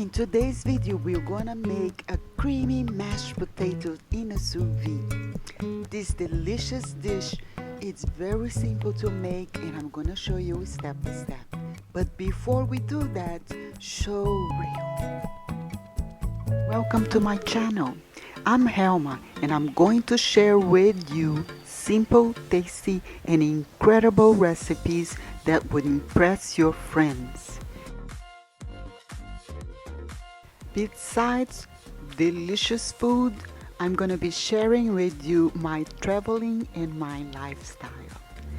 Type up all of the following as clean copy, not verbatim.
In today's video, we're gonna make a creamy mashed potatoes in a sous vide. This delicious dish is very simple to make and I'm gonna show you step by step. But before we do that, show reel. Welcome to my channel. I'm Helma and I'm going to share with you simple, tasty and incredible recipes that would impress your friends. Besides delicious food, I'm gonna be sharing with you my traveling and my lifestyle.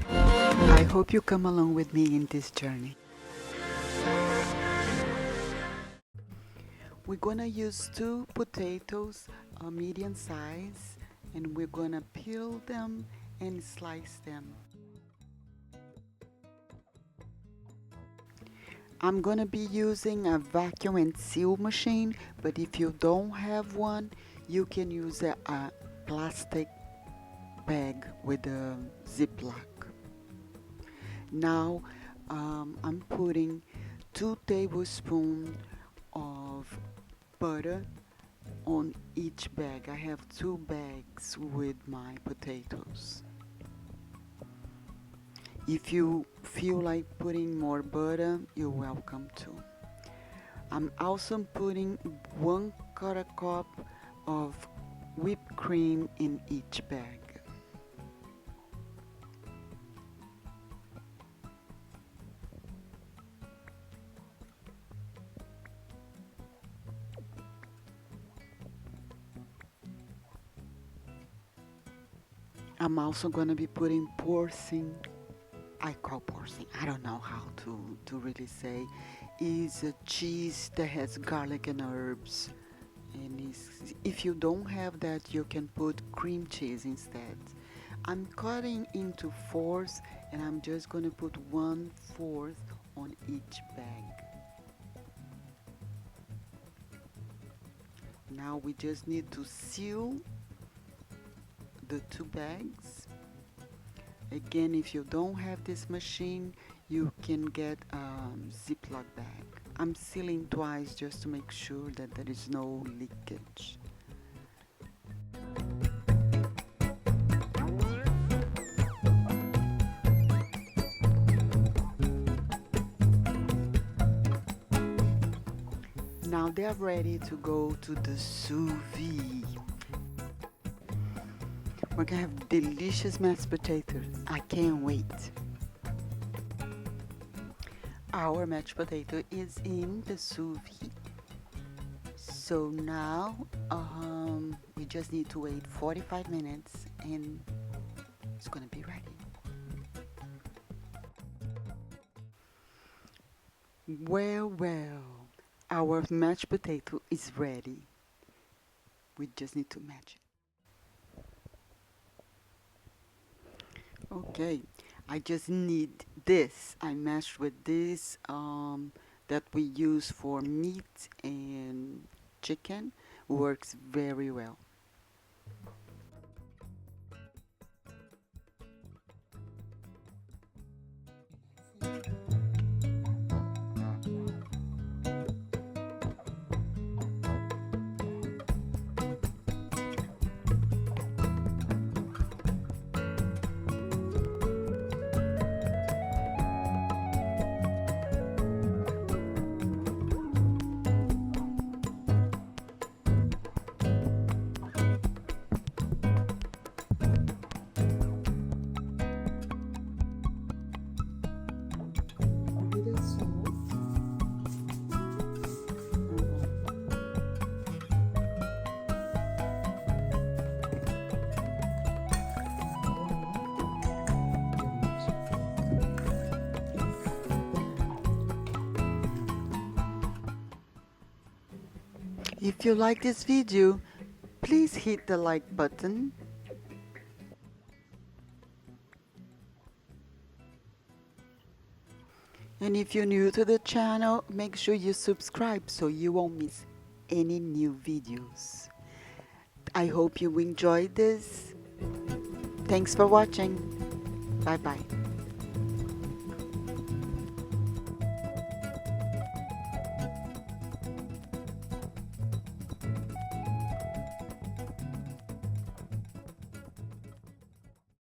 I hope you come along with me in this journey. We're gonna use 2 potatoes, medium size, and we're gonna peel them and slice them. I'm gonna be using a vacuum and seal machine, but if you don't have one, you can use a plastic bag with a ziplock. Now I'm putting 2 tablespoons of butter on each bag. I have 2 bags with my potatoes. If you feel like putting more butter, you're welcome to. I'm also putting 1/4 cup of whipped cream in each bag. I'm also going to be putting Boursin. I call Boursin, I don't know how to really say. It's a cheese that has garlic and herbs. And if you don't have that, you can put cream cheese instead. I'm cutting into 4s and I'm just going to put 1/4 on each bag. Now we just need to seal the 2 bags. Again, if you don't have this machine, you can get a Ziploc bag. I'm sealing twice just to make sure that there is no leakage. Now they are ready to go to the sous vide. We're gonna have delicious mashed potatoes. I can't wait. Our mashed potato is in the sous vide. So now we just need to wait 45 minutes and it's gonna be ready. Well, our mashed potato is ready. We just need to match it. Okay, I just need this. I mashed with this that we use for meat and chicken. Works very well. If you like this video, please hit the like button. And if you're new to the channel, make sure you subscribe so you won't miss any new videos. I hope you enjoyed this. Thanks for watching. Bye bye.